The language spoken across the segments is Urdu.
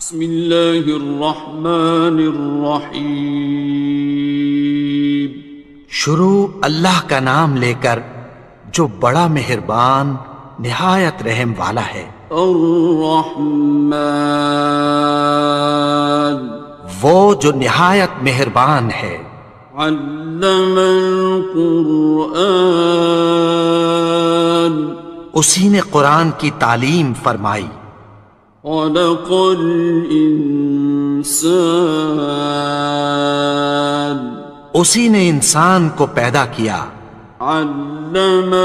بسم اللہ الرحمن الرحیم۔ شروع اللہ کا نام لے کر جو بڑا مہربان نہایت رحم والا ہے۔ الرحمن، وہ جو نہایت مہربان ہے۔ علم القرآن، اسی نے قرآن کی تعلیم فرمائی۔ خلق الانسان، اسی نے انسان کو پیدا کیا۔ علمہ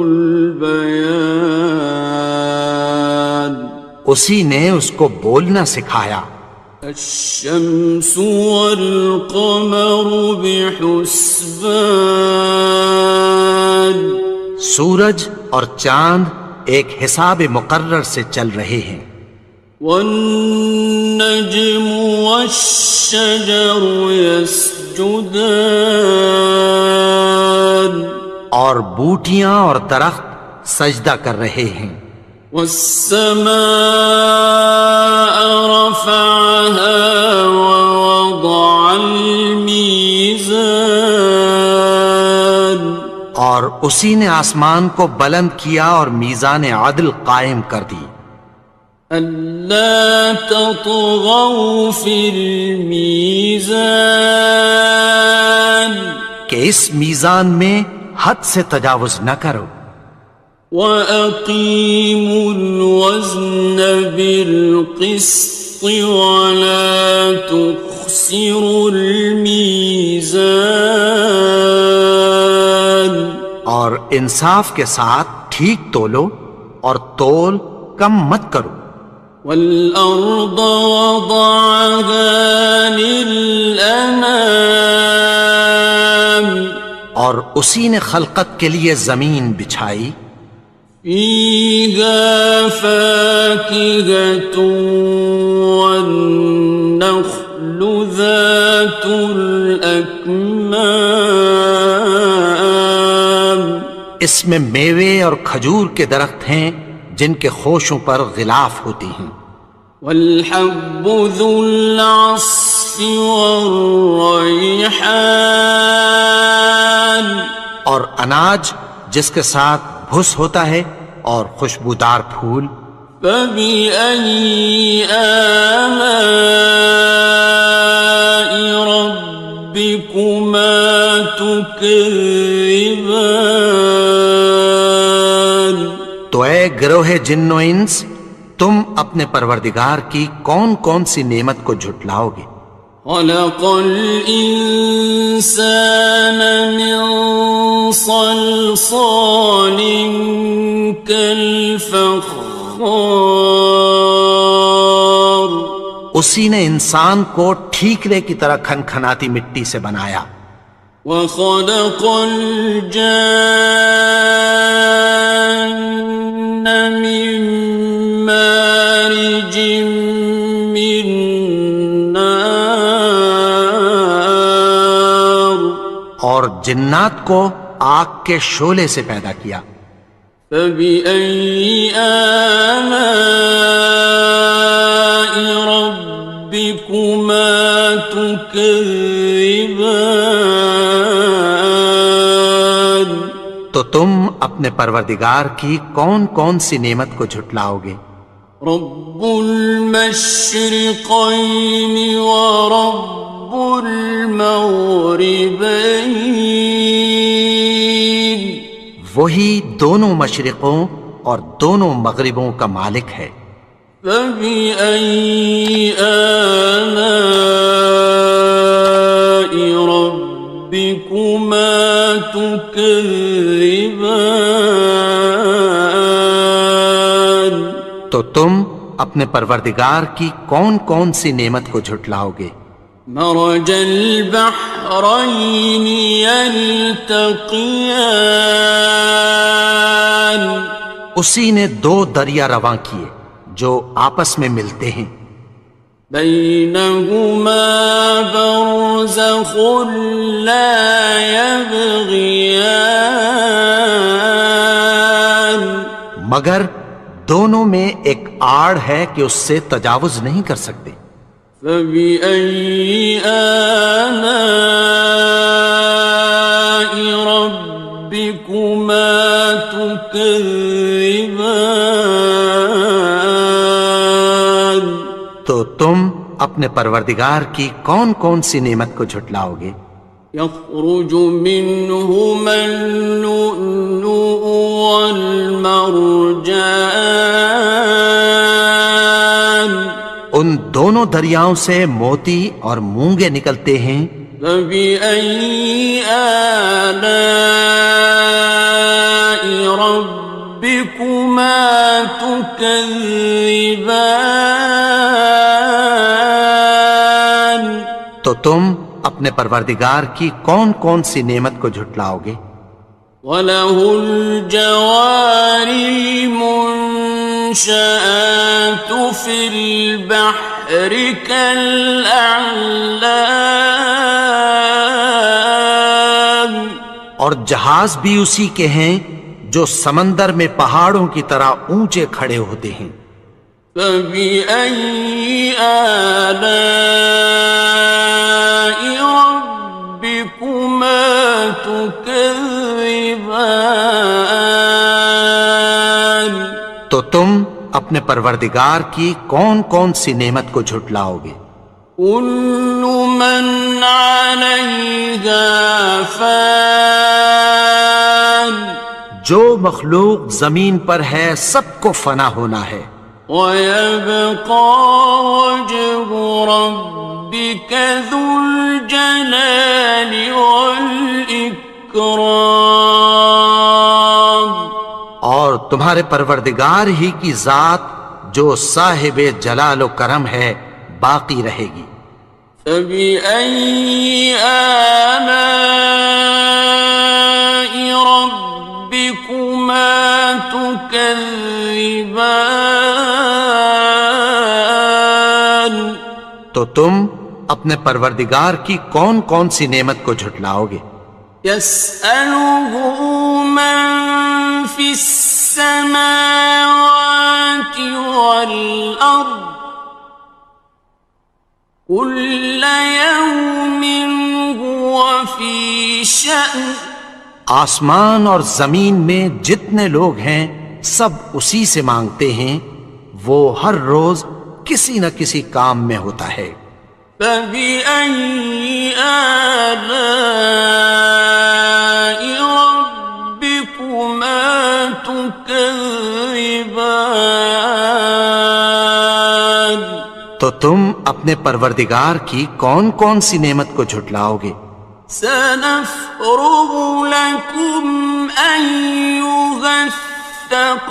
البیان، اسی نے اس کو بولنا سکھایا۔ الشمس والقمر بحسبان، سورج اور چاند ایک حساب مقرر سے چل رہے ہیں۔ والنجم والشجر يسجدان، اور بوٹیاں اور درخت سجدہ کر رہے ہیں۔ والسماء رفعها ووضع الميزان، اور اسی نے آسمان کو بلند کیا اور میزان عدل قائم کر دی۔ ألا تطغوا في الميزان، کہ اس میزان میں حد سے تجاوز نہ کرو۔ وَأَقِيمُوا الْوَزْنَ بِالْقِسْطِ وَلَا تُخْسِرُوا الْمِيزَانَ، اور انصاف کے ساتھ ٹھیک تولو اور تول کم مت کرو۔ وَالْأَرْضَ وَضَعَهَا لِلْأَنَامِ، اور اسی نے خلقت کے لیے زمین بچھائی۔ فِيهَا فَاكِهَةٌ وَالنَّخْلُ ذَاتُ الْأَكْمَامِ، اس میں میوے اور کھجور کے درخت ہیں جن کے خوشوں پر غلاف ہوتی ہیں۔ وَالْحَبُّ ذُو الْعَصْفِ وَالرَّيْحَانِ، اور اناج جس کے ساتھ بھس ہوتا ہے اور خوشبودار پھول۔ فَبِأَيِّ آلَاءِ رَبِّكُمَا تُكَذِّبَانِ، تو اے گروہ جن و انس، تم اپنے پروردگار کی کون کون سی نعمت کو جھٹلاؤ گے؟ خَلَقَ الْإِنسَانَ مِنْ صَلْصَالٍ كَالْفَخَّارِ، اسی نے انسان کو ٹھیکرے کی طرح کھنکھناتی مٹی سے بنایا۔ وَخَلَقَ الْجَانَّ مِن مَّارِجٍ مِّن نَّارٍ، اور جنات کو آگ کے شعلے سے پیدا کیا۔ فَبِأَيِّ آلَاءِ رَبِّكُمَا تُكَذِّبَانِ، تو تم اپنے پروردگار کی کون کون سی نعمت کو جھٹلاؤ گے؟ رب المشرقین ورب المغربین، وہی دونوں مشرقوں اور دونوں مغربوں کا مالک ہے۔ فَبِأَيِّ آلَاءِ رَبِّكُمَا تُكَذِّبَانِ، تو تم اپنے پروردگار کی کون کون سی نعمت کو جھٹلاؤ گے؟ مرج البحرین یلتقیان، اسی نے دو دریا رواں کیے جو آپس میں ملتے ہیں۔ بینہما برزخ لا یبغیان، مگر دونوں میں ایک آڑ ہے کہ اس سے تجاوز نہیں کر سکتے۔ فَبِأَيِّ آلَاءِ رَبِّكُمَا تُكَذِّبَانِ؟ تو تم اپنے پروردگار کی کون کون سی نعمت کو جھٹلاؤ گے؟ يَخْرُجُ مِنْهُمَا اللُّؤْلُؤُ وَالْمَرْجَانُ، ان دونوں دریاؤں سے موتی اور مونگے نکلتے ہیں۔ فَبِأَيِّ آلَاءِ رَبِّكُمَا تُكَذِّبَانِ؟ تو تم اپنے پروردگار کی کون کون سی نعمت کو جھٹلاؤ گے؟ وَلَهُ الْجَوَارِ الْمُنشَآتُ فِي الْبَحْرِ كَالْأَعْلَامِ، اور جہاز بھی اسی کے ہیں جو سمندر میں پہاڑوں کی طرح اونچے کھڑے ہوتے ہیں۔ فَبِأَيِّ آلَاءِ رَبِّكُمَا تُكَذِّبَانِ؟ تو تم اپنے پروردگار کی کون کون سی نعمت کو جھٹلاؤ گے؟ كُلُّ مَنْ عَلَيْهَا فَانٍ، جو مخلوق زمین پر ہے سب کو فنا ہونا ہے۔ وَيَبْقَى وَجْهُ رَبِّكَ ذُو الْجَلَالِ وَالْإِكْرَامِ، اور تمہارے پروردگار ہی کی ذات جو صاحب جلال و کرم ہے باقی رہے گی۔ فَبِأَيِّ آلَاءِ رَبِّكُمَا تُكَذِّبَانِ؟ تو تم اپنے پروردگار کی کون کون سی نعمت کو جھٹلاؤ گے؟ يَسْأَلُهُ مَن فِي السَّمَاوَاتِ وَالْأَرْضِ كُلَّ يَوْمٍ هُوَ فِي شَأْنٍ، آسمان اور زمین میں جتنے لوگ ہیں سب اسی سے مانگتے ہیں، وہ ہر روز کسی نہ کسی کام میں ہوتا ہے۔ فَبِأَيِّ آلَاءِ رَبِّكُمَا تُكَذِّبَانِ؟ تو تم اپنے پروردگار کی کون کون سی نعمت کو جھٹلاؤ گے؟ سَنَفْرُغُ لَكُمْ أَيُّهَ الثَّقَلَانِ،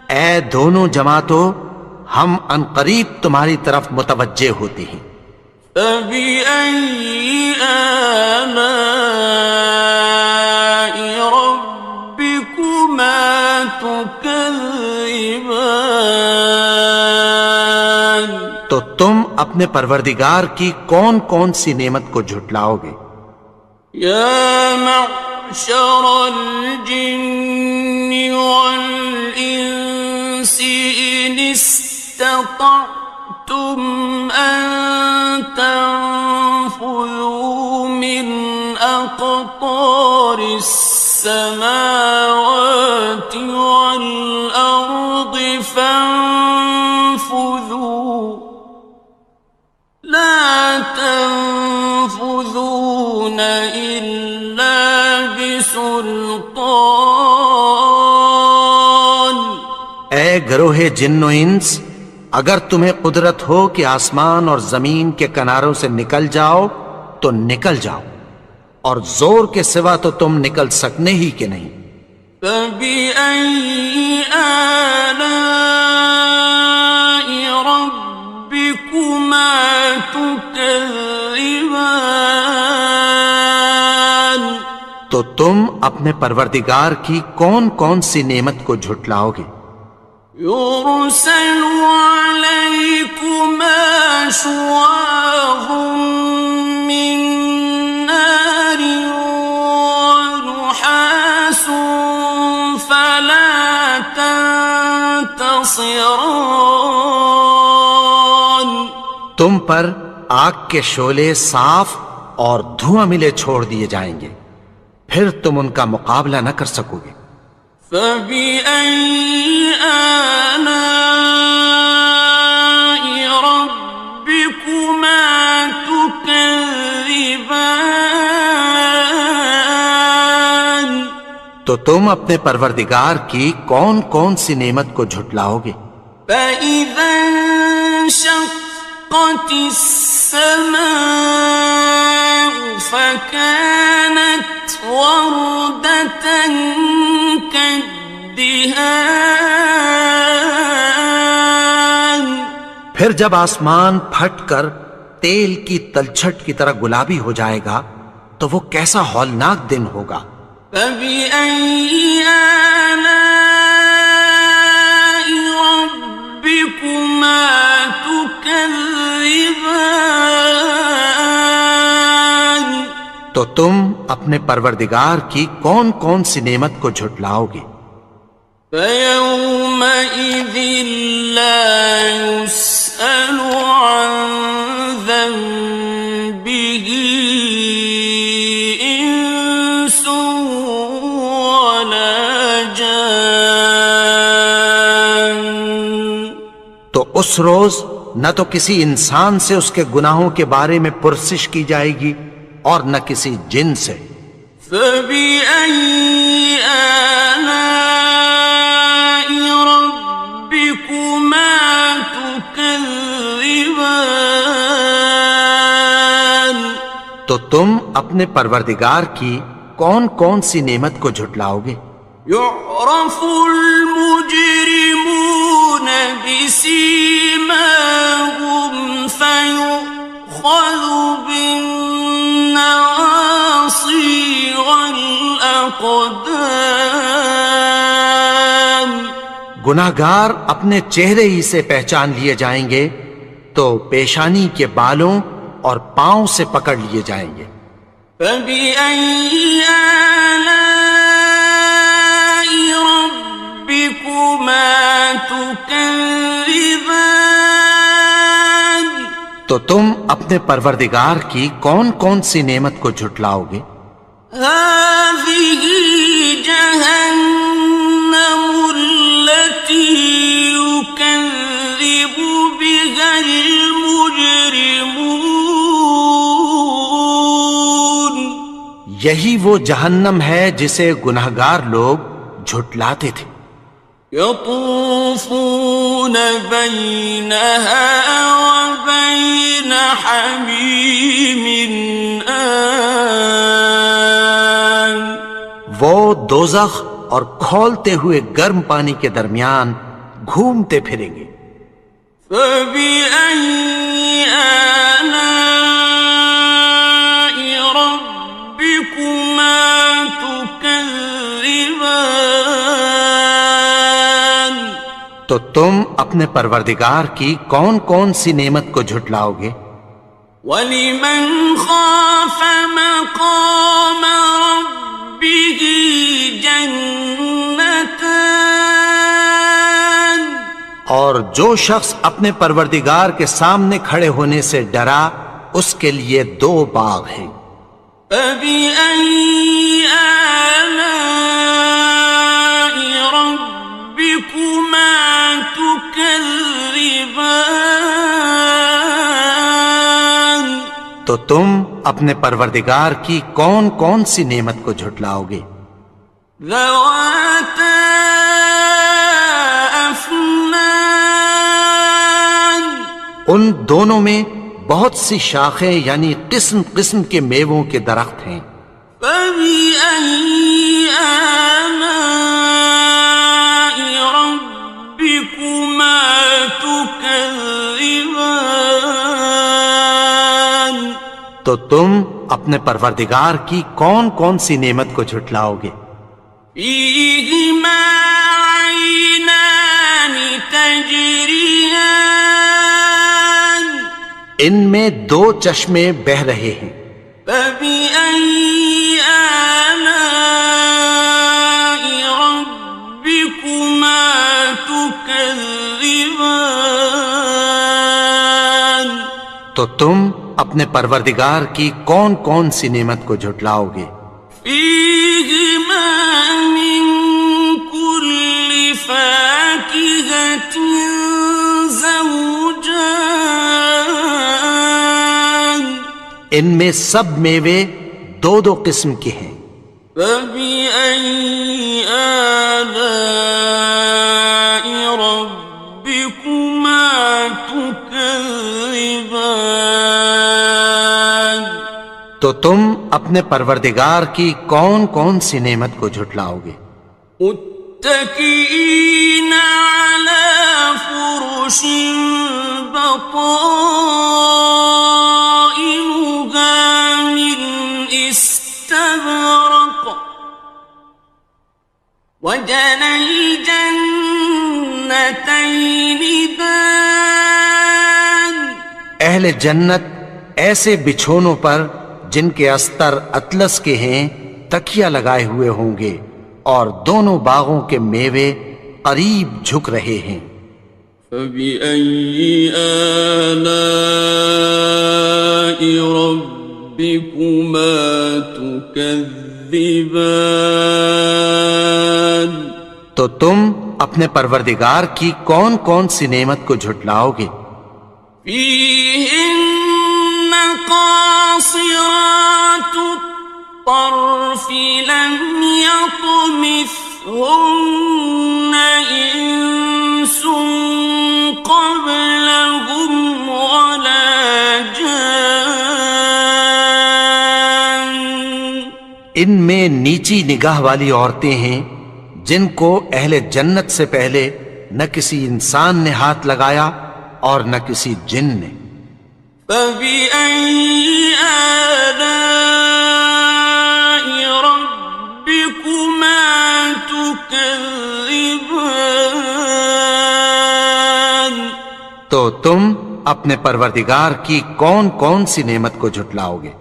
اے دونوں جماعتوں ہم عنقریب تمہاری طرف متوجہ ہوتے ہیں۔ فَبِأَيِّ آلَاءِ رَبِّكُمَا تُكَذِّبَانِ؟ تو تم اپنے پروردگار کی کون کون سی نعمت کو جھٹلاؤ گے؟ يَا مَعْشَرَ الْجِنِّ وَالْإِنسِ إِنِ اسْتَطَعْتُمْ أَن تَنفُذُوا مِنْ أَقْطَارِ السَّمَاوَاتِ وَالْأَرْضِ فَانفُذُوا لَا تَنفُذُونَ إِلَّا بِسُلْطَانٍ۔ اے گروہ جن و انس، اگر تمہیں قدرت ہو کہ آسمان اور زمین کے کناروں سے نکل جاؤ تو نکل جاؤ، اور زور کے سوا تو تم نکل سکنے ہی کہ نہیں۔ فَبِأَيِّ آلَاءِ رَبِّكُمَا تُكَذِّبَانِ؟ تو تم اپنے پروردگار کی کون کون سی نعمت کو جھٹلاؤ گے؟ يُرْسَلُ عَلَيْكُمَا شُوَاظٌ مِّن نَّارٍ وَنُحَاسٌ ينتصران. تم پر آگ کے شعلے صاف اور دھواں ملے چھوڑ دیے جائیں گے، پھر تم ان کا مقابلہ نہ کر سکو گے۔ فبأي آلاء ربكما تكذبان. تو تم اپنے پروردگار کی کون کون سی نعمت کو جھٹلاؤ گے؟ فإذا انشقت السماء فكانت وردة كالدهان. پھر جب آسمان پھٹ کر تیل کی تلچھٹ کی طرح گلابی ہو جائے گا تو وہ کیسا ہولناک دن ہوگا۔ فبأي آلاء ربكما تكذبان. تو تم اپنے پروردگار کی کون کون سی نعمت کو جھٹلاؤ گے؟ فيومئذ لا يسأل عن ذنبه إنس ولا جان. تو اس روز نہ تو کسی انسان سے اس کے گناہوں کے بارے میں پرسش کی جائے گی اور نہ کسی جن سے۔ فبأي آلاء ربكما تكذبان. تو تم اپنے پروردگار کی کون کون سی نعمت کو جھٹلاؤ گے؟ يعرف المجرمون بسيماهم فيؤخذ بالنواصي والأقدام. گناہگار اپنے چہرے ہی سے پہچان لیے جائیں گے تو پیشانی کے بالوں اور پاؤں سے پکڑ لیے جائیں گے۔ فبأي آلاء ربكما تكذبان. تو تم اپنے پروردگار کی کون کون سی نعمت کو جھٹلاؤ گے؟ هذه جهنم التي يكذب بها المجرمون. یہی وہ جہنم ہے جسے گناہگار لوگ جھٹلاتے تھے۔ يطوفون بينها وبين حميم آن. وہ دوزخ اور کھولتے ہوئے گرم پانی کے درمیان گھومتے پھریں گے۔ فبأي آلاء ربكما تكذبان. تو تم اپنے پروردگار کی کون کون سی نعمت کو جھٹلاؤ گے؟ وَلِمَنْ خَافَ مَقَامَ رَبِّهِ جَنَّتَانِ. اور جو شخص اپنے پروردگار کے سامنے کھڑے ہونے سے ڈرا اس کے لیے دو باغ ہیں۔ فَبِأَيِّ آلَاءِ رَبِّكُمَا تُكَذِّبَانِ. تو تم اپنے پروردگار کی کون کون سی نعمت کو جھٹلاؤ گے؟ ذَوَاتَا أَفْنَانٍ. ان دونوں میں بہت سی شاخیں یعنی قسم قسم کے میووں کے درخت ہیں۔ فَبِأَيِّ آلَاءِ رَبِّكُمَا تُكَذِّبَانِ. تو تم اپنے پروردگار کی کون کون سی نعمت کو جھٹلاؤ گے؟ فِيهِمَا عَيْنَانِ تَجْرِيَانِ. ان میں دو چشمے بہہ رہے ہیں۔ فَبِأَيِّ آلَاءِ رَبِّكُمَا تُكَذِّبَانِ. تكذبان تو تم اپنے پروردگار کی کون کون سی نعمت کو جھٹلاؤ گے؟ فيهما من كل فاكهة زوجان ان میں سب میوے دو دو قسم کے ہیں۔ فبأي آلاء ربكما تكذبان تو تم اپنے پروردگار کی کون کون سی نعمت کو جھٹلاؤ گے؟ متكئين على فرش بطائنها من استبرق وجنى الجنتين دان اہل جنت ایسے بچھونوں پر جن کے استر اطلس کے ہیں تکیہ لگائے ہوئے ہوں گے، اور دونوں باغوں کے میوے قریب جھک رہے ہیں۔ فبأي آلاء ربكما تكذبان تو تم اپنے پروردگار کی کون کون سی نعمت کو جھٹلاؤ گے؟ فيهن قاصرات الطرف لم يطمثهن إنس قبلهم ولا جان ان میں نیچی نگاہ والی عورتیں ہیں جن کو اہل جنت سے پہلے نہ کسی انسان نے ہاتھ لگایا اور نہ کسی جن نے۔ فبأي آلاء ربكما تكذبان تو تم اپنے پروردگار کی کون کون سی نعمت کو جھٹلاؤ گے؟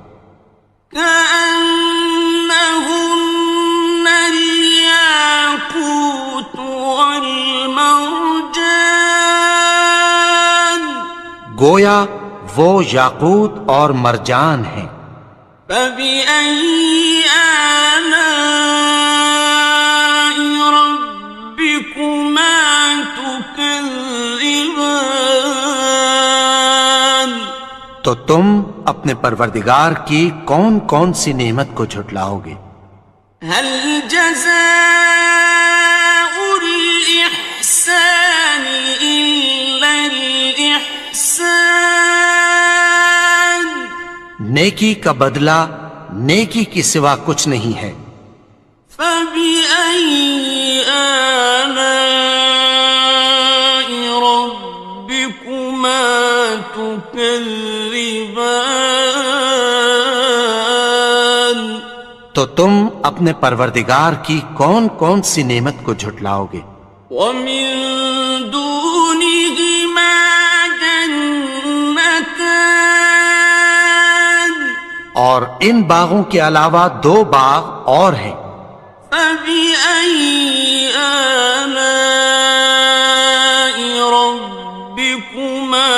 كأنهن الياقوت والمرجان گویا وہ یاقوت اور مرجان ہیں۔ فبأي آلاء ربكما تكذبان تو تم اپنے پروردگار کی کون کون سی نعمت کو جھٹلاؤ گے؟ هل جزاء الإحسان إلا الإحسان نیکی کا بدلہ نیکی کی سوا کچھ نہیں ہے۔ فبأي آلاء ربكما تكذبان تو تم اپنے پروردگار کی کون کون سی نعمت کو جھٹلاؤ گے؟ ومن دونهما جنتان اور ان باغوں کے علاوہ دو باغ اور ہیں۔ فبأي آلاء ربكما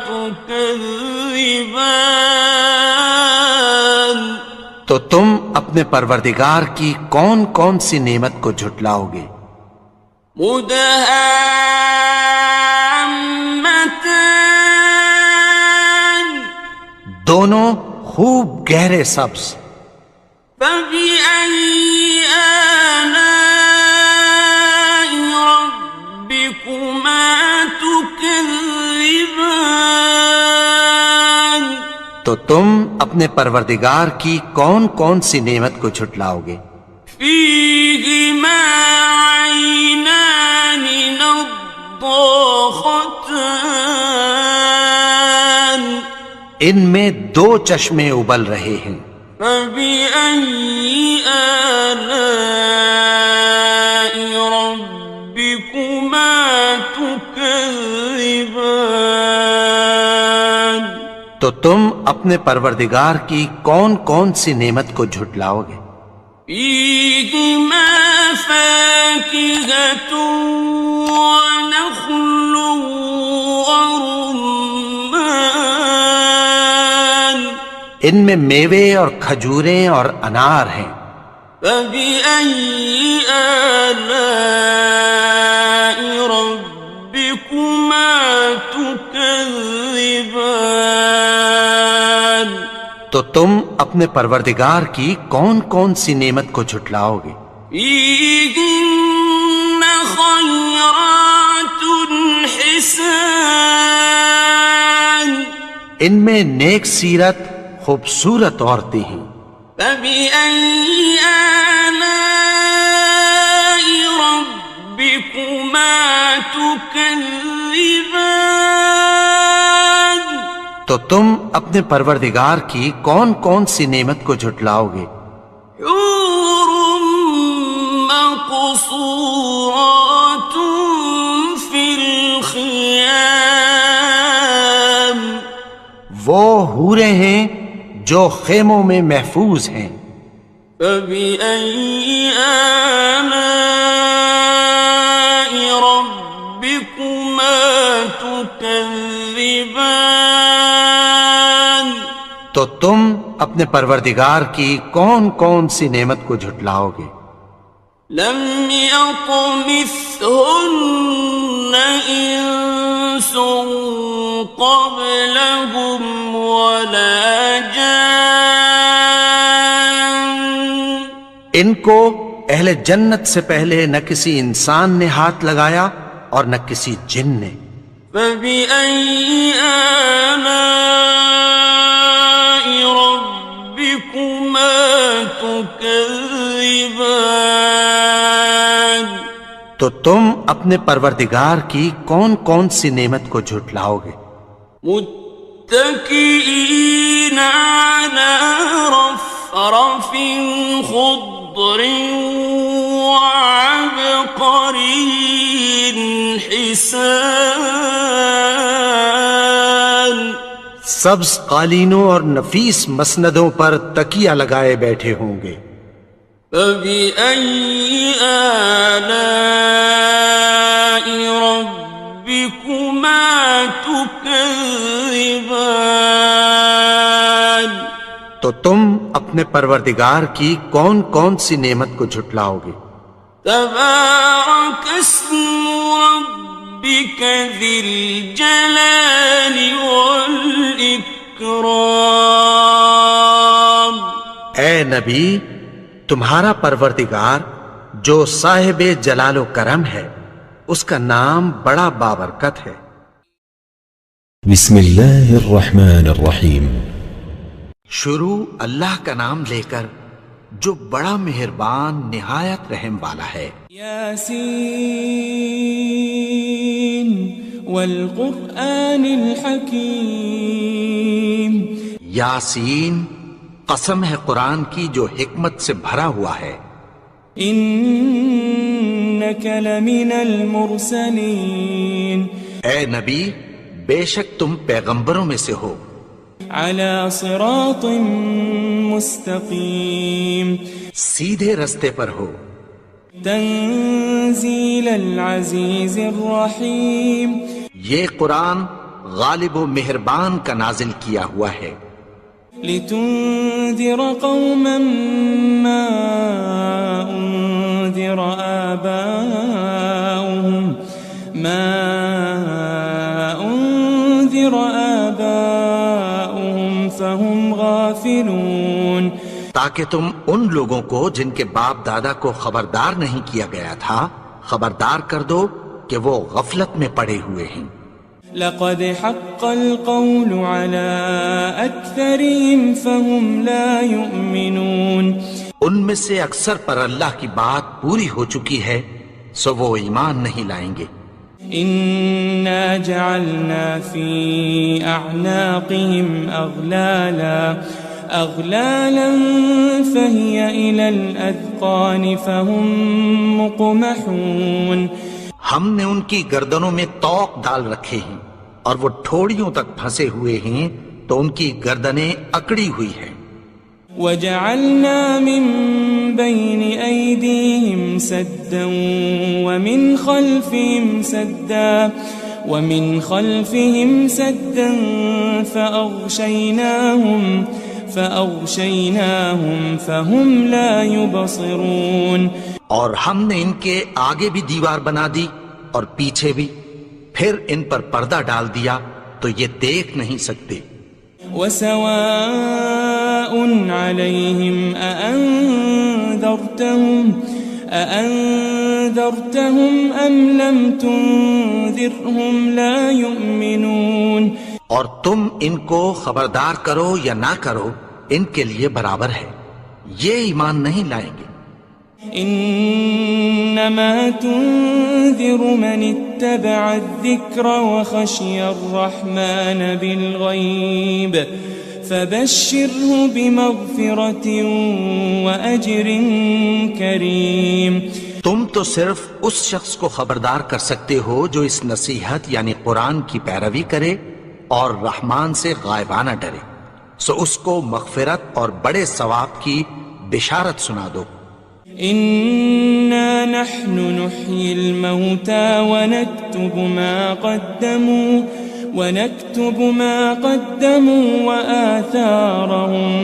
تكذبان تو تم اپنے پروردگار کی کون کون سی نعمت کو جھٹلاؤ گے؟ مدهامتان دونوں خوب گہرے سبز۔ فبأي آلاء ربكما تكذبان تو تم اپنے پروردگار کی کون کون سی نعمت کو جھٹلاؤ گے؟ فيهما عينان نضاختان ان میں دو چشمے ابل رہے ہیں۔ فبأي آلاء ربكما تكذبان تو تم اپنے پروردگار کی کون کون سی نعمت کو جھٹلاؤ گے؟ فيهما فاكهة ونخل ورمان ان میں میوے اور کھجوریں اور انار ہیں. فبأي آلاء ربكما تكذبان تو تم اپنے پروردگار کی کون کون سی نعمت کو جھٹلاؤ گے؟ فيهن خيرات حسان ان میں نیک سیرت خوبصورت عورتیں ہیں. فبأي آلاء ربكما تكذبان تو تم اپنے پروردگار کی کون کون سی نعمت کو جھٹلاؤ گے؟ حور مقصورات في الخيام وہ حوریں ہیں جو خیموں میں محفوظ ہیں. فبأي آلاء ربكما تكذبان تو تم اپنے پروردگار کی کون کون سی نعمت کو جھٹلاؤ گے؟ لم يطمثهن إنس قبلهم ولا جان ان کو اہل جنت سے پہلے نہ کسی انسان نے ہاتھ لگایا اور نہ کسی جن نے. فبأي آلاء ربكما تكذبان تو تم اپنے پروردگار کی کون کون سی نعمت کو جھٹلاؤ گے؟ متكئين على رفرف خضر وعبقري حسان سبز قالینوں اور نفیس مسندوں پر تکیہ لگائے بیٹھے ہوں گے. فبأي آلاء ربكما تكذبان تو تم اپنے پروردگار کی کون کون سی نعمت کو جھٹلاؤ گے؟ تبارك اسم ربك ذي الجلال والإكرام اے نبی، تمہارا پروردگار جو صاحب جلال و کرم ہے اس کا نام بڑا بابرکت ہے. بسم اللہ الرحمن الرحیم. شروع اللہ کا نام لے کر جو بڑا مہربان نہایت رحم والا ہے. یاسین والقرآن الحکیم. یاسین، قسم ہے قرآن کی جو حکمت سے بھرا ہوا ہے. انک لمن المرسلین. اے نبی، بے شک تم پیغمبروں میں سے ہو. علی صراط مستقیم. سیدھے رستے پر ہو. تنزیل العزیز الرحیم. یہ قرآن غالب و مہربان کا نازل کیا ہوا ہے. لتنذر قوما ما انذر آباؤهم فهم غافلون. تاکہ تم ان لوگوں کو جن کے باپ دادا کو خبردار نہیں کیا گیا تھا خبردار کر دو کہ وہ غفلت میں پڑے ہوئے ہیں. لقد حق القول على أكثرهم فهم لا يؤمنون. ان میں سے اکثر پر اللہ کی بات پوری ہو چکی ہے سو وہ ایمان نہیں لائیں گے. إنا جعلنا في أعناقهم أغلالا فهي إلى الأذقان فهم مقمحون. ہم نے ان کی گردنوں میں طوق ڈال رکھے ہیں اور وہ ٹھوڑیوں تک پھنسے ہوئے ہیں تو ان کی گردنیں اکڑی ہوئی ہیں. وجعلنا من بين أيديهم سدا ومن خلفهم سدا فأغشيناهم فهم لا يبصرون. اور ہم نے ان کے آگے بھی دیوار بنا دی اور پیچھے بھی، پھر ان پر پردہ ڈال دیا تو یہ دیکھ نہیں سکتے. وسواء عليهم أأنذرتهم أم لم تنذرهم لا يؤمنون. اور تم ان کو خبردار کرو یا نہ کرو، ان کے لیے برابر ہے، یہ ایمان نہیں لائیں گے. انما تنذر من اتبع الذکر وخشی الرحمن بالغیب فبشره بمغفرة واجر کریم. تم تو صرف اس شخص کو خبردار کر سکتے ہو جو اس نصیحت یعنی قرآن کی پیروی کرے اور رحمان سے غائبانہ ڈرے، سو اس کو مغفرت اور بڑے ثواب کی بشارت سنا دو. إنا نحن نحيي الموتى ونكتب ما قدموا وآثارهم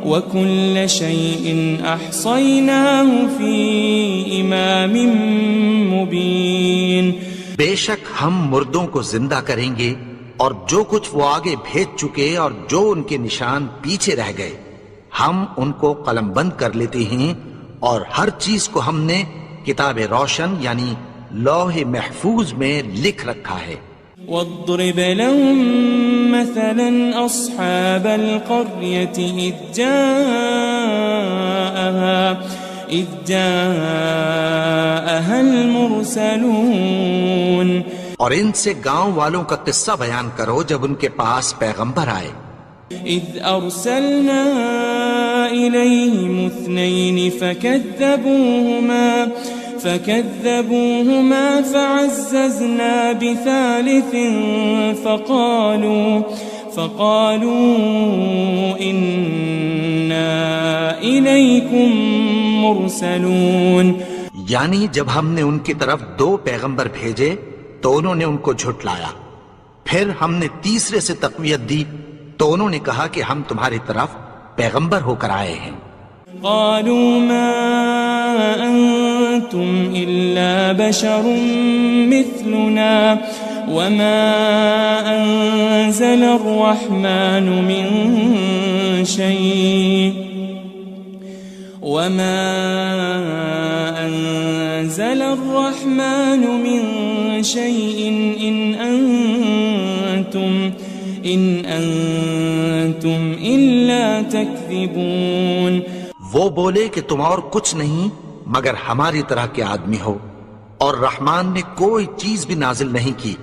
وكل شيء أحصيناه في إمام مبين. بے شک ہم مردوں کو زندہ کریں گے اور جو کچھ وہ آگے بھیج چکے اور جو ان کے نشان پیچھے رہ گئے ہم ان کو قلم بند کر لیتے ہیں، اور ہر چیز کو ہم نے کتاب روشن یعنی لوح محفوظ میں لکھ رکھا ہے. واضرب لهم مثلا أصحاب القرية إذ جاءها المرسلون. اور ان سے گاؤں والوں کا قصہ بیان کرو جب ان کے پاس پیغمبر آئے. إذ أرسلنا إليهم 2 فكذبوهما فعززنا بثالث فقالوا إنا إليكم مرسلون. یعنی جب ہم نے ان کی طرف 2 پیغمبر بھیجے تو انہوں نے ان کو جھٹلایا، پھر ہم نے تیسرے سے تقویت دی تو انہوں نے کہا کہ ہم تمہاری طرف پیغمبر ہو کر آئے ہیں. قالوا ما أنتم إلا بشر مثلنا وما أنزل الرحمن من شيء إن أنتم إلا تكذبون. وہ بولے کہ تم اور کچھ نہیں مگر ہماری طرح کے آدمی ہو، اور رحمان نے کوئی چیز بھی نازل نہیں کی،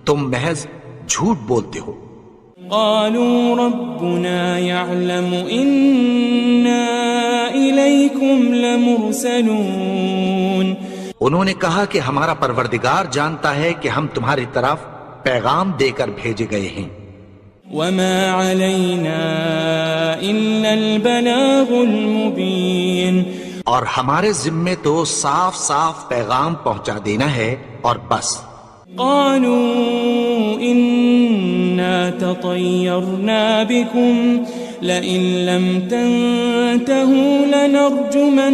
تم محض جھوٹ بولتے ہو. قالوا ربنا يعلم إنا إليكم لمرسلون. انہوں نے کہا کہ ہمارا پروردگار جانتا ہے کہ ہم تمہاری طرف پیغام دے کر بھیجے گئے ہیں. وما علينا إلا البلاغ المبين. اور ہمارے ذمے تو صاف صاف پیغام پہنچا دینا ہے اور بس. قالوا إنا تطيرنا بكم لئن لم تنتهوا لنرجمنكم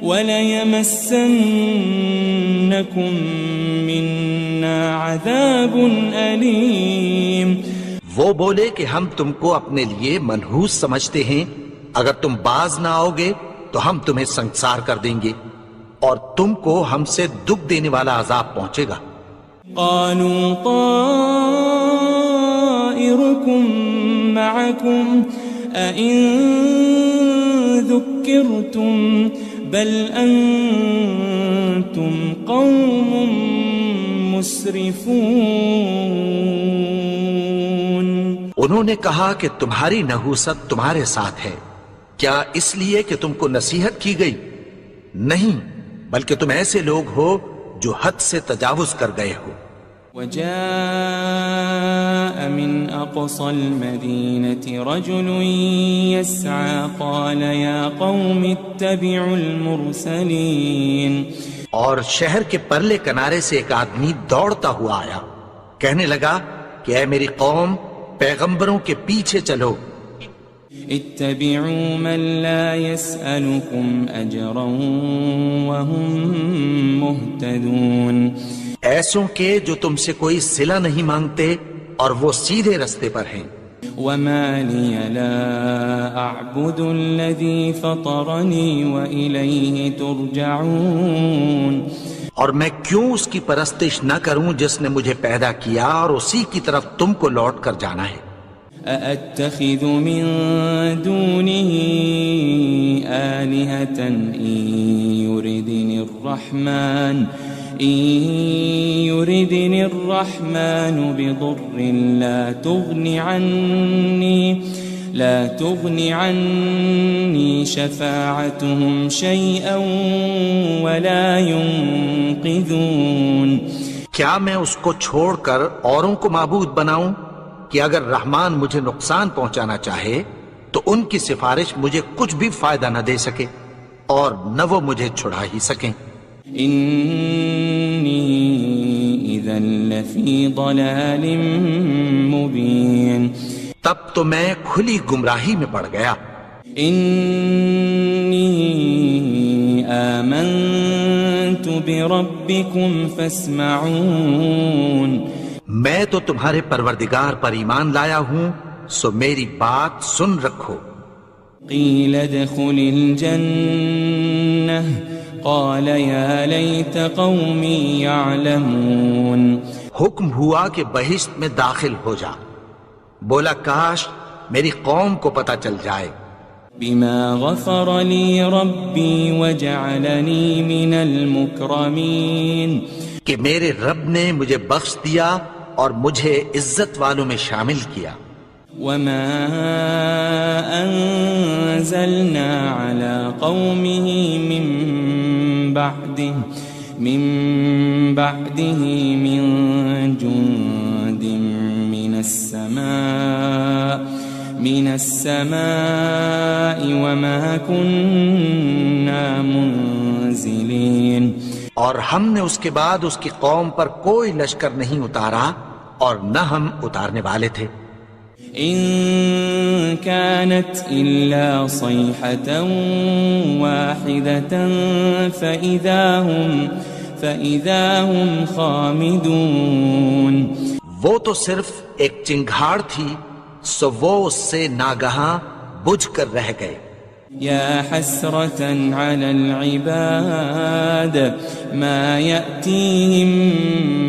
وليمسنكم منا عذاب أليم. وہ بولے کہ ہم تم کو اپنے لیے منحوس سمجھتے ہیں، اگر تم باز نہ آؤ گے تو ہم تمہیں سنسار کر دیں گے اور تم کو ہم سے دکھ دینے والا عذاب پہنچے گا. قالوا طائركم معكم أئن ذكرتم بل أنتم قوم مسرفون. انہوں نے کہا کہ تمہاری نحوست تمہارے ساتھ ہے، کیا اس لیے کہ تم کو نصیحت کی گئی؟ نہیں، بلکہ تم ایسے لوگ ہو جو حد سے تجاوز کر گئے ہو. وجاء من أقصى المدينة رجل يسعى قال يا قوم اتبعوا المرسلين. اور شہر کے پرلے کنارے سے ایک آدمی دوڑتا ہوا آیا، کہنے لگا کہ اے میری قوم، پیغمبروں کے پیچھے چلو. اتبعوا من لا يسألكم أجرا وهم مهتدون. ایسوں کے جو تم سے کوئی صلہ نہیں مانگتے اور وہ سیدھے رستے پر ہیں. وما لي لا أعبد الذي فطرني وإليه ترجعون. اور میں کیوں اس کی پرستش نہ کروں جس نے مجھے پیدا کیا اور اسی کی طرف تم کو لوٹ کر جانا ہے. أأتخذ من دونه آلهة إن يردني الرحمن بضر لا تغني عني شفاعتهم شيئا ولا ينقذون. کیا میں اس کو چھوڑ کر اوروں کو معبود بناؤں کہ اگر رحمان مجھے نقصان پہنچانا چاہے تو ان کی سفارش مجھے کچھ بھی فائدہ نہ دے سکے اور نہ وہ مجھے چھڑا ہی سکیں. إني إذا لفي ضلال مبين. تب تو میں کھلی گمراہی میں پڑ گیا. إني آمنت بربكم فاسمعون. میں تو تمہارے پروردگار پر ایمان لایا ہوں، سو میری بات سن رکھو. قيل ادخل الجنة قال يا ليت قومي يعلمون. حکم ہوا کہ بہشت میں داخل ہو جا. بولا کاش میری قوم کو پتہ چل جائے. بما غفر لي ربي وجعلني من المكرمين. کہ میرے رب نے مجھے بخش دیا اور مجھے عزت والوں میں شامل کیا. وما أنزلنا على قومه من بعده من جند من السماء وما كنا منزلين. اور ہم نے اس کے بعد اس کی قوم پر کوئی لشکر نہیں اتارا اور نہ ہم اتارنے والے تھے. إن كانت إلا صيحة واحدة فإذا هم خامدون. وہ تو صرف ایک چنگھاڑ تھی، سو وہ اس سے ناگہاں بجھ کر رہ گئے. يا حسرة على العباد ما يأتيهم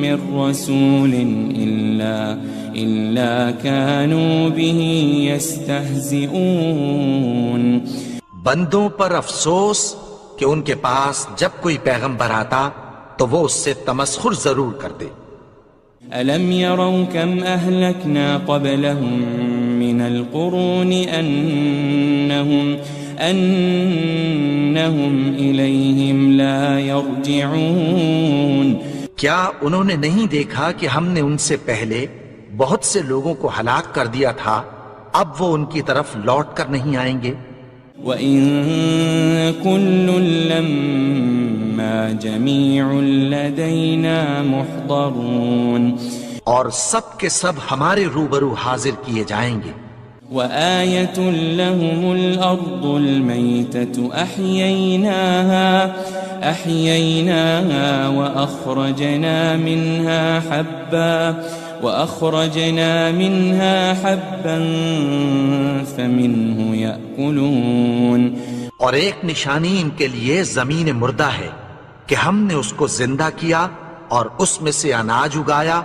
من رسول إلا كانوا به يستهزئون. بندوں پر افسوس کہ ان کے پاس جب کوئی پیغمبر آتا تو وہ اس سے تمسخر ضرور کرتے. ألم يروا كم أهلكنا قبلهم من القرون أنهم إليهم لا يرجعون. کیا انہوں نے نہیں دیکھا کہ ہم نے ان سے پہلے بہت سے لوگوں کو ہلاک کر دیا تھا، اب وہ ان کی طرف لوٹ کر نہیں آئیں گے. وَإِن كُلٌّ لَمَّا جَمِيعٌ لَدَيْنَا مُحْضَرُونَ. اور سب کے سب ہمارے روبرو حاضر کیے جائیں گے. وآية لهم الأرض الميتة أحييناها وأخرجنا منها حبا فمنه يأكلون. اور ایک نشانی ان کے لیے زمین مردہ ہے کہ ہم نے اس کو زندہ کیا اور اس میں سے اناج اگایا،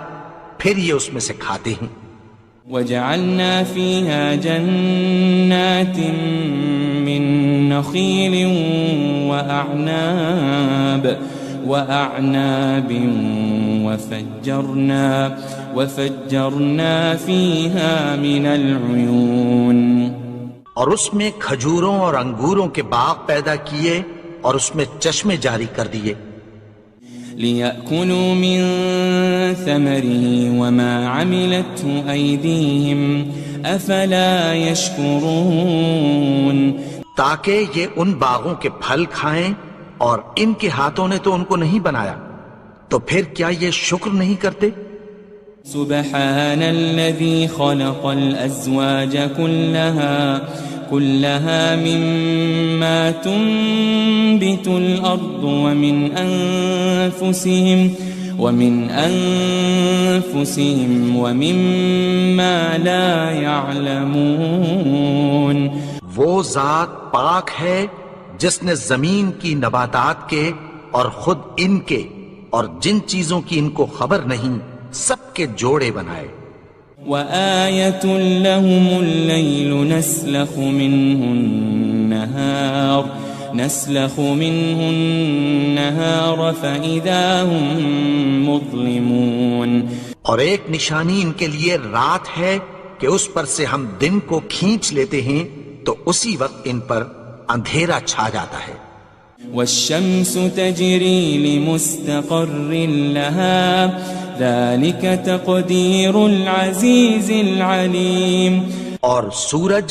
پھر یہ اس میں سے کھاتے ہیں. وجعلنا فيها جنات من نخيل وأعناب وفجرنا فيها من العيون. اور اس میں کھجوروں اور انگوروں کے باغ پیدا کیے اور اس میں چشمے جاری کر دیے. ليأكلوا من ثمره وما عملته أيديهم أفلا يشكرون تاکہ یہ ان باغوں کے پھل کھائیں اور ان کے ہاتھوں نے تو ان کو نہیں بنایا، تو پھر کیا یہ شکر نہیں کرتے؟ سبحان الذي خلق الأزواج كلها مما تنبت الأرض ومن أنفسهم ومما لا يعلمون وہ ذات پاک ہے جس نے زمین کی نباتات کے اور خود ان کے اور جن چیزوں کی ان کو خبر نہیں سب کے جوڑے بنائے۔ وآية لهم الليل نسلخ منه النهار فإذا هم مظلمون اور ایک نشانی ان کے لیے رات ہے کہ اس پر سے ہم دن کو کھینچ لیتے ہیں تو اسی وقت ان پر اندھیرا چھا جاتا ہے۔ والشمس تجري لمستقر لها ذلك تقدير العزيز العليم اور سورج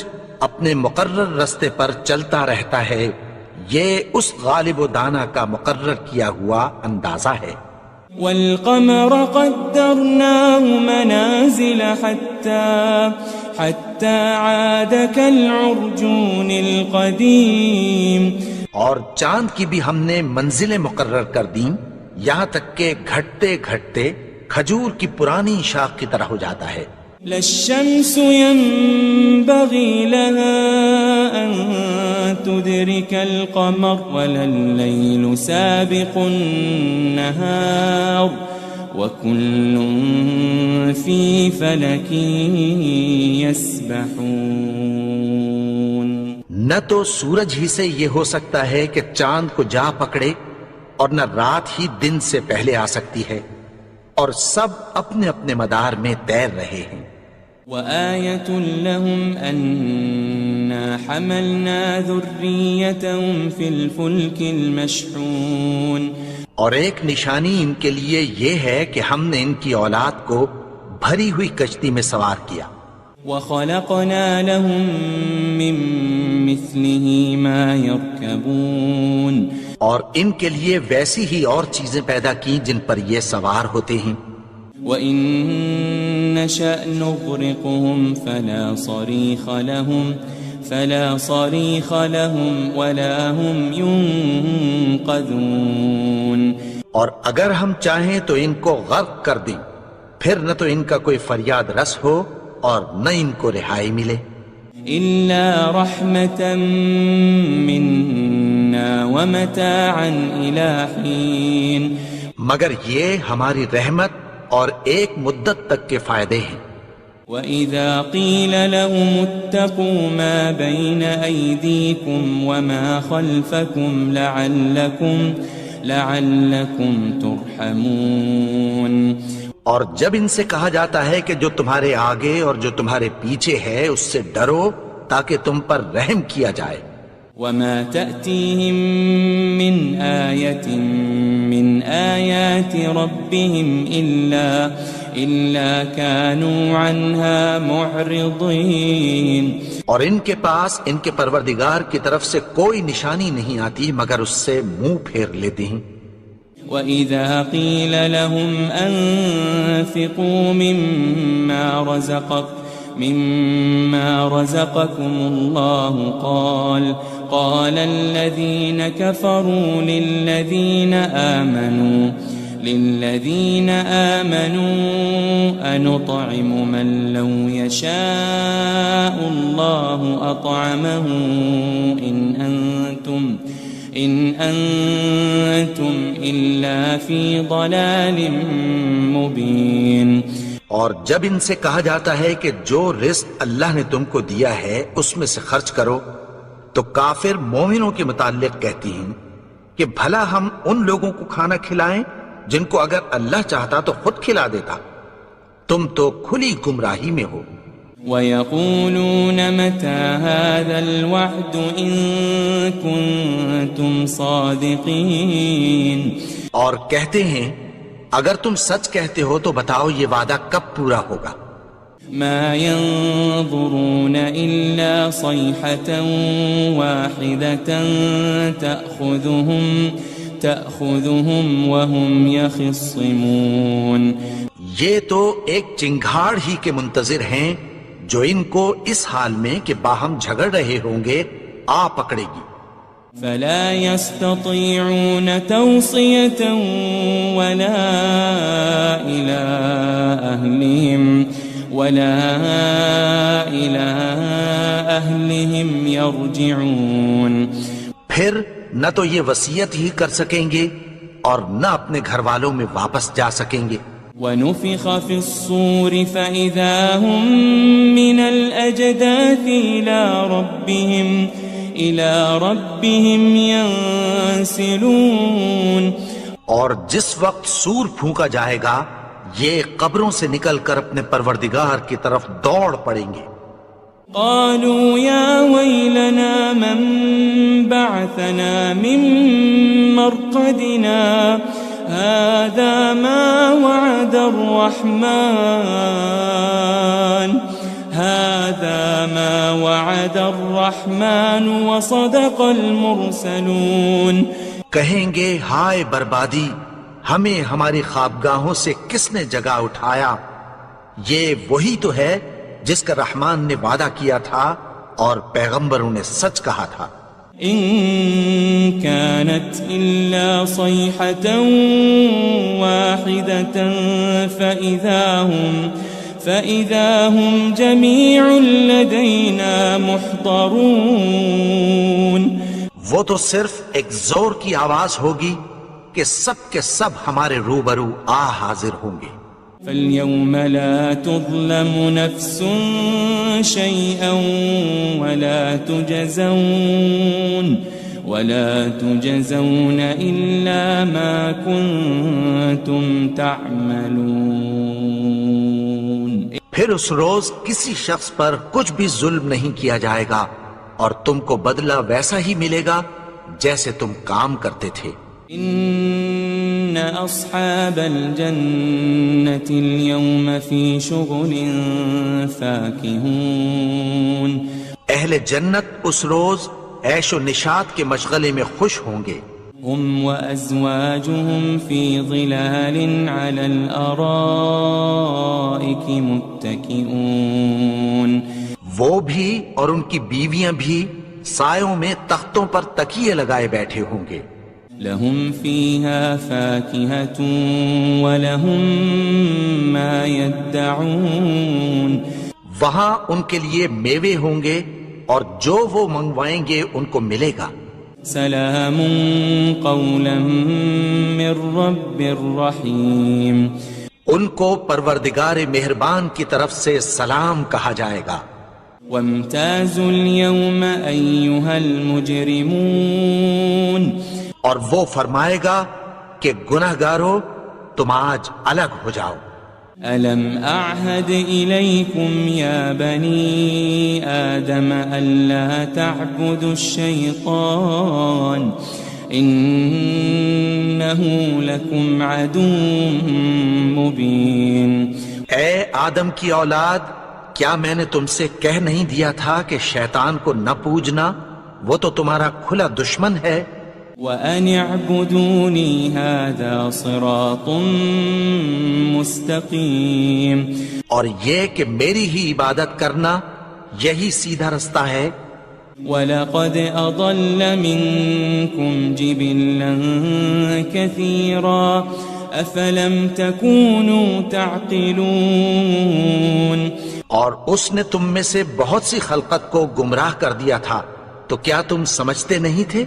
اپنے مقرر رستے پر چلتا رہتا ہے، یہ اس غالب و دانا کا مقرر کیا ہوا اندازہ ہے۔ والقمر قدرناه منازل حتى عاد كالعرجون القديم اور چاند کی بھی ہم نے منزلیں مقرر کر دیں یہاں تک کہ گھٹتے گھٹتے کھجور کی پرانی شاخ کی طرح ہو جاتا ہے۔ لا الشمس ينبغي لها أن تدرك القمر ولا الليل سابق النهار وكل في فلك يسبحون نہ تو سورج ہی سے یہ ہو سکتا ہے کہ چاند کو جا پکڑے اور نہ رات ہی دن سے پہلے آ سکتی ہے، اور سب اپنے اپنے مدار میں تیر رہے ہیں۔ وآية لهم أنا حملنا ذريتهم في الفلك المشحون اور ایک نشانی ان کے لیے یہ ہے کہ ہم نے ان کی اولاد کو بھری ہوئی کشتی میں سوار کیا۔ وخلقنا لهم من مثله ما يركبون اور ان کے لیے ویسی ہی اور چیزیں پیدا کی جن پر یہ سوار ہوتے ہیں۔ وَإِن نَّشَأْ نُغْرِقْهُمْ فَلَا صَرِيخَ لَهُمْ وَلَا هُمْ يُنقَذُونَ اور اگر ہم چاہیں تو ان کو غرق کر دیں، پھر نہ تو ان کا کوئی فریاد رس ہو اور نہ ان کو رہائی ملے۔ إِلَّا رَحْمَةً مِّنَّا وَمَتَاعًا إِلَى حِينٍ مگر یہ ہماری رحمت اور ایک مدت تک کے فائدے ہیں۔ وَإِذَا قِيلَ لَهُمُ اتَّقُوا مَا بَيْنَ أَيْدِيكُمْ وَمَا خَلْفَكُمْ لَعَلَّكُمْ تُرْحَمُونَ اور جب ان سے کہا جاتا ہے کہ جو تمہارے آگے اور جو تمہارے پیچھے ہے اس سے ڈرو تاکہ تم پر رحم کیا جائے۔ وَمَا تَأْتِيهِم مِّنْ آيَةٍ مِّنْ آيَاتِ رَبِّهِمْ إِلَّا كَانُوا عَنْهَا مُعْرِضِينَ اور ان کے پاس ان کے پروردگار کی طرف سے کوئی نشانی نہیں آتی مگر اس سے منہ پھیر لیتے ہیں۔ وَإِذَا قِيلَ لَهُمْ أَنفِقُوا مِمَّا رَزَقَكُمُ اللَّهُ قَالَ الَّذِينَ كَفَرُوا لِلَّذِينَ آمَنُوا أَنُطْعِمُ مَن لَّوْ يَشَاءُ اللَّهُ أَطْعَمَهُ إِنْ أَنْتُمْ إِلَّا فِي ضَلَالٍ مُبِينٍ اور جب ان سے کہا جاتا ہے کہ جو رزق اللہ نے تم کو دیا ہے اس میں سے خرچ کرو، تو کافر مومنوں کے متعلق کہتی ہیں کہ بھلا ہم ان لوگوں کو کھانا کھلائیں جن کو اگر اللہ چاہتا تو خود کھلا دیتا، تم تو کھلی گمراہی میں ہو۔ وَيَقُولُونَ مَتَى هَذَا الْوَعْدُ إِن كُنتُمْ صَادِقِينَ اور کہتے ہیں اگر تم سچ کہتے ہو تو بتاؤ یہ وعدہ کب پورا ہوگا؟ ما ينظرون إلا صيحة واحدة تأخذهم وهم يخصمون. یہ تو ایک چنگھاڑ ہی کے منتظر ہیں جو ان کو اس حال میں کہ باہم جھگڑ رہے ہوں گے آ پکڑے گی. فلا يستطيعون توصية ولا إلى أهلهم يرجعون. پھر نہ تو یہ وصیت ہی کر سکیں گے اور نہ اپنے گھر والوں میں واپس جا سکیں گے. ونفخ في الصور فإذا هم من الأجداث إلى ربهم ينسلون. اور جس وقت سور پھونکا جائے گا یہ قبروں سے نکل کر اپنے پروردگار کی طرف دوڑ پڑیں گے. قالوا يا ويلنا من بعثنا من مرقدنا هذا ما وعد الرحمن وصدق المرسلون. کہیں گے ہائے بربادی، ہمیں ہماری خوابگاہوں سے کس نے جگا اٹھایا؟ یہ وہی تو ہے جس کا رحمان نے وعدہ کیا تھا اور پیغمبروں نے سچ کہا تھا. إن كانت إلا صيحة واحدة فإذا هم جميع لدينا محضرون. وہ تو صرف ایک زور کی آواز ہوگی کہ سب کے سب ہمارے روبرو آ حاضر ہوں گے. فاليوم لا تظلم نفس شيئا ولا تجزون إلا ما كنتم تعملون. پھر اس روز کسی شخص پر کچھ بھی ظلم نہیں کیا جائے گا اور تم کو بدلہ ویسا ہی ملے گا جیسے تم کام کرتے تھے. إن أصحاب الجنة اليوم في شغل فاكهون. اہل جنت اس روز عیش و نشاط کے مشغلے میں خوش ہوں گے. هم وأزواجهم في ظلال على الأرائك متكئون. وہ بھی اور ان کی بیویاں بھی سایوں میں تختوں پر تکیے لگائے بیٹھے ہوں گے. لهم فيها فاكهة ولهم ما يدعون. وہاں ان کے لیے میوے ہوں گے اور جو وہ منگوائیں گے ان کو ملے گا. سلام قولا من رب رحیم. ان کو پروردگار مہربان کی طرف سے سلام کہا جائے گا. وامتازوا اليوم أيها المجرمون. اور وہ فرمائے گا کہ گناہگارو تم آج الگ ہو جاؤ. ألم أعهد إليكم يا بني آدم ألا تعبدوا الشيطان إنه لكم عدو مبين. اے آدم کی اولاد، کیا میں نے تم سے کہہ نہیں دیا تھا کہ شیطان کو نہ پوجنا، وہ تو تمہارا کھلا دشمن ہے. وَأَنِ اعْبُدُونِي هَذَا صِرَاطٌ مُسْتَقِيمٌ. اور یہ کہ میری ہی عبادت کرنا یہی سیدھا رستہ ہے. وَلَقَدْ أَضَلَّ مِنْكُمْ جِبِلًّا كَثِيرًا أَفَلَمْ تَكُونُوا تَعْقِلُونَ. اور اس نے تم میں سے بہت سی خلقت کو گمراہ کر دیا تھا، تو کیا تم سمجھتے نہیں تھے؟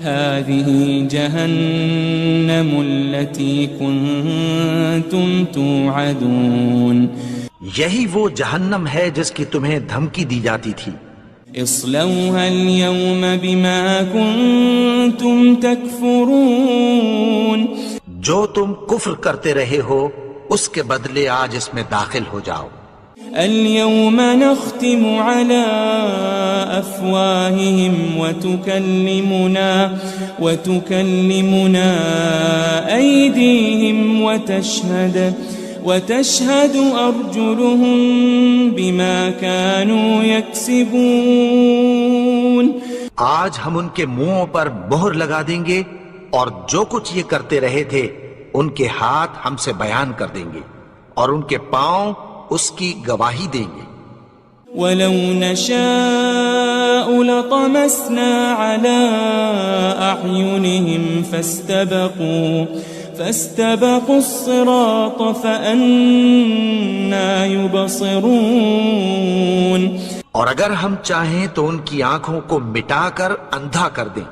هذه جهنم التي كنتم توعدون. یہی وہ جہنم ہے جس کی تمہیں دھمکی دی جاتی تھی. اصلوها اليوم بما كنتم تكفرون. جو تم کفر کرتے رہے ہو اس کے بدلے آج اس میں داخل ہو جاؤ. اليوم نختم على أفواههم وتكلمنا أيديهم وتشهد أرجلهم بما كانوا يكسبون. آج ہم ان کے منہوں پر مہر لگا دیں گے اور جو کچھ یہ کرتے رہے تھے ان کے ہاتھ ہم سے بیان کر دیں گے اور ان کے پاؤں اس کی گواہی دیں گے. وَلَوْ نَشَاءُ لَطَمَسْنَا عَلَىٰ أَعْيُنِهِمْ فَاسْتَبَقُوا الصِّرَاطَ فَأَنَّىٰ يُبْصِرُونَ. اور اگر ہم چاہیں تو ان کی آنکھوں کو مٹا کر اندھا کر دیں،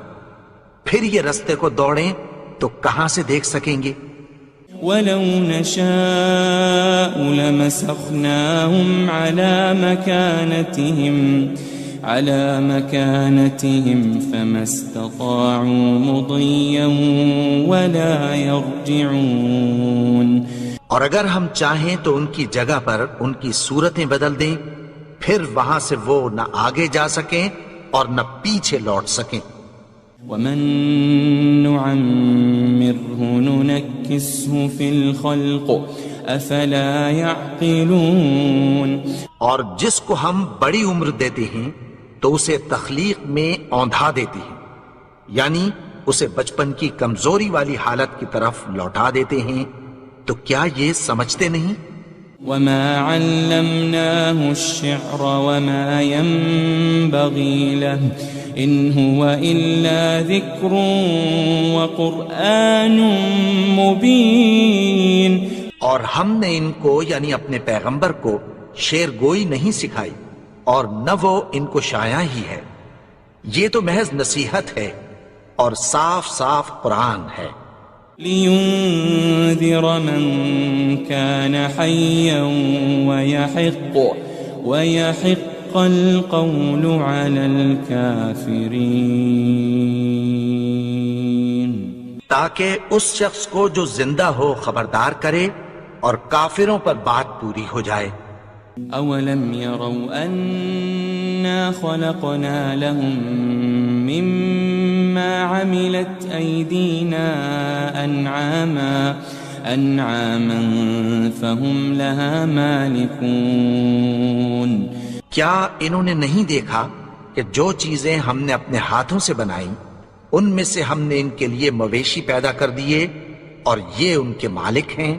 پھر یہ رستے کو دوڑیں تو کہاں سے دیکھ سکیں گے. وَلَوْ نَشَاءُ لَمَسَخْنَاهُمْ عَلَى مَكَانَتِهِمْ فَمَا اسْتَطَاعُوا مُضِيًّا وَلَا يَرْجِعُونَ. اور اگر ہم چاہیں تو ان کی جگہ پر ان کی صورتیں بدل دیں، پھر وہاں سے وہ نہ آگے جا سکیں اور نہ پیچھے لوٹ سکیں. وَمَن نُعَمِّرْهُ نُنَكِّسْهُ فِي الْخَلْقِ أَفَلَا يَعْقِلُونَ. اور جس کو ہم بڑی عمر دیتے ہیں تو اسے تخلیق میں اوندھا دیتے ہیں، یعنی اسے بچپن کی کمزوری والی حالت کی طرف لوٹا دیتے ہیں. تو کیا یہ سمجھتے نہیں؟ وَمَا عَلَّمْنَاهُ الشِّعْرَ وَمَا يَنبَغِي لَهُ إِنْ هُوَ إِلَّا ذِكْرٌ وَقُرْآنٌ مُبِينٌ. اور ہم نے ان کو یعنی اپنے پیغمبر کو شعر گوئی نہیں سکھائی اور نہ وہ ان کو شایع ہی ہے، یہ تو محض نصیحت ہے اور صاف صاف قرآن ہے. لِيُنذِرَ مَن كَانَ حَيًّا وَيَحِقَّ الْقَوْلُ عَلَى الْكَافِرِينَ. تاکہ اس شخص کو جو زندہ ہو خبردار کرے اور کافروں پر بات پوری ہو جائے. أَوَلَمْ يَرَوْا أَنَّا خَلَقْنَا لَهُم مِّمَّا عَمِلَتْ أَيْدِينَا أَنْعَامًا فَهُمْ لَهَا مَالِكُونَ. کیا انہوں نے نہیں دیکھا کہ جو چیزیں ہم نے اپنے ہاتھوں سے بنائیں ان میں سے ہم نے ان کے لیے مویشی پیدا کر دیے اور یہ ان کے مالک ہیں.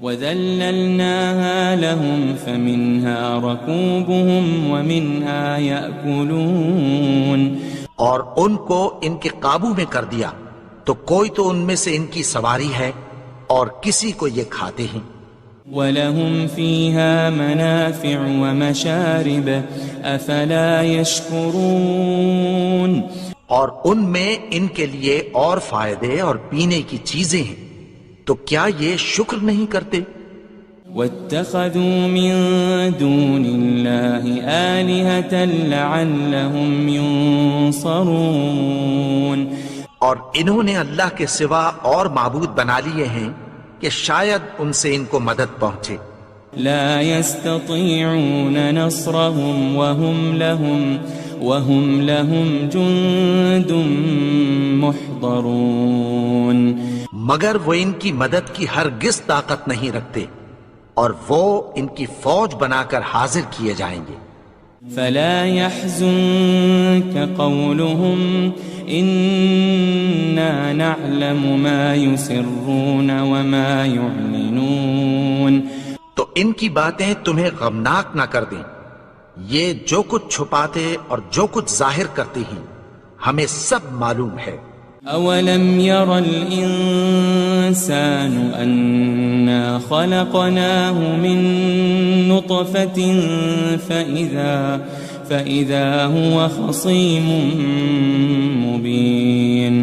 وَذَلَّلْنَاهَا لَهُمْ فَمِنْهَا رَكُوبُهُمْ وَمِنْهَا يَأْكُلُونَ. اور ان کو ان کے قابو میں کر دیا تو کوئی تو ان میں سے ان کی سواری ہے اور کسی کو یہ کھاتے ہیں. وَلَهُمْ فِيهَا مَنَافِعُ وَمَشَارِبُ أَفَلَا يَشْكُرُونَ. اور ان میں ان کے لیے اور فائدے اور پینے کی چیزیں ہیں، تو کیا یہ شکر نہیں کرتے؟ وَاتَّخَذُوا مِن دُونِ اللَّهِ آلِهَةً لَعَلَّهُمْ يُنصَرُونَ. اور انہوں نے اللہ کے سوا اور معبود بنا لیے ہیں کہ شاید ان سے ان کو مدد پہنچے. لا يستطيعون نصرهم وهم لهم جند محضرون. مگر وہ ان کی مدد کی ہرگز طاقت نہیں رکھتے اور وہ ان کی فوج بنا کر حاضر کیے جائیں گے. فلا يحزنك قولهم إنا نعلم ما يسرون وما يعلنون. تو ان کی باتیں تمہیں غمناک نہ کر دیں، یہ جو کچھ چھپاتے اور جو کچھ ظاہر کرتے ہیں ہمیں سب معلوم ہے. أولم ير الإنسان أنا خلقناه من نطفة فإذا هو خصيم مبين.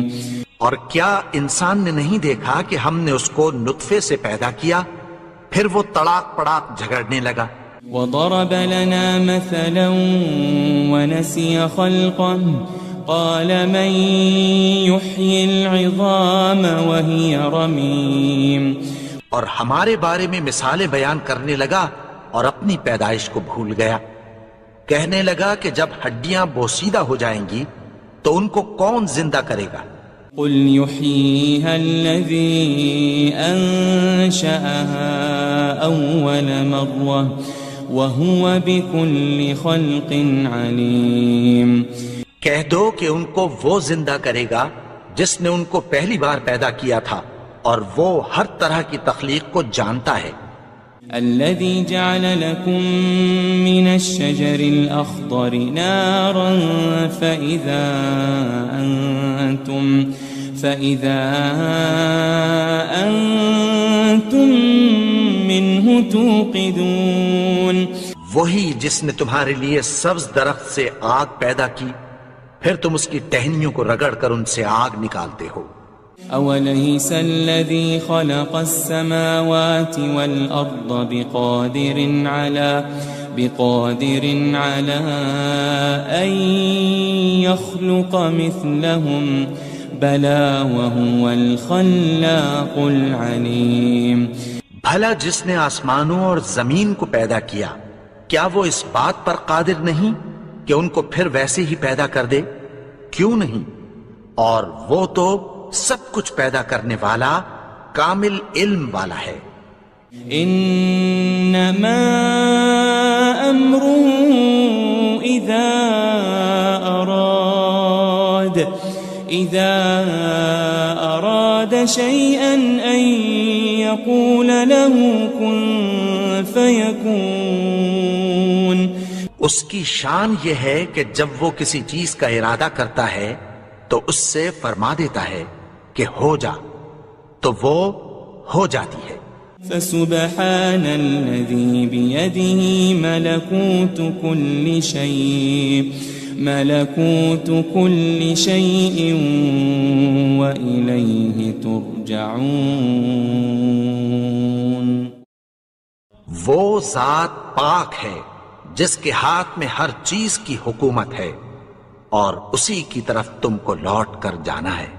اور کیا انسان نے نہیں دیکھا کہ ہم نے اس کو نطفے سے پیدا کیا پھر وہ تڑاک پڑاک جھگڑنے لگا. وضرب لنا مثلا ونسي خلقه قال من يحيي العظام وهي رميم. اور ہمارے بارے میں مثالیں بیان کرنے لگا اور اپنی پیدائش کو بھول گیا. کہنے لگا کہ جب ہڈیاں بوسیدہ ہو جائیں گی تو ان کو کون زندہ کرے گا؟ قل يحييها الذي أنشأها أول مرة وهو بكل خلق عليم. کہہ دو کہ ان کو وہ زندہ کرے گا جس نے ان کو پہلی بار پیدا کیا تھا اور وہ ہر طرح کی تخلیق کو جانتا ہے. الذي جعل لكم من الشجر الأخضر نارا فإذا أنتم منه توقدون. وہی جس نے تمہارے لیے سبز درخت سے آگ پیدا کی پھر تم اس کی ٹہنیوں کو رگڑ کر ان سے آگ نکالتے ہو. أوليس الذي خلق السماوات والأرض بقادر على أن يخلق مثلهم بلى وهو الخلاق العليم. بھلا جس نے آسمانوں اور زمین کو پیدا کیا کیا وہ اس بات پر قادر نہیں کہ ان کو پھر ویسے ہی پیدا کر دے؟ کیوں نہیں؟ اور وہ تو سب کچھ پیدا کرنے والا کامل علم والا ہے. انما امره اذا اراد شيئا ان يقول له كن فيكون. اس کی شان یہ ہے کہ جب وہ کسی چیز کا ارادہ کرتا ہے تو اس سے فرما دیتا ہے کہ ہو جا تو وہ ہو جاتی ہے. فسبحان الذي بيده ملكوت كل شيء وإليه ترجعون. وہ ذات پاک ہے جس کے ہاتھ میں ہر چیز کی حکومت ہے اور اسی کی طرف تم کو لوٹ کر جانا ہے.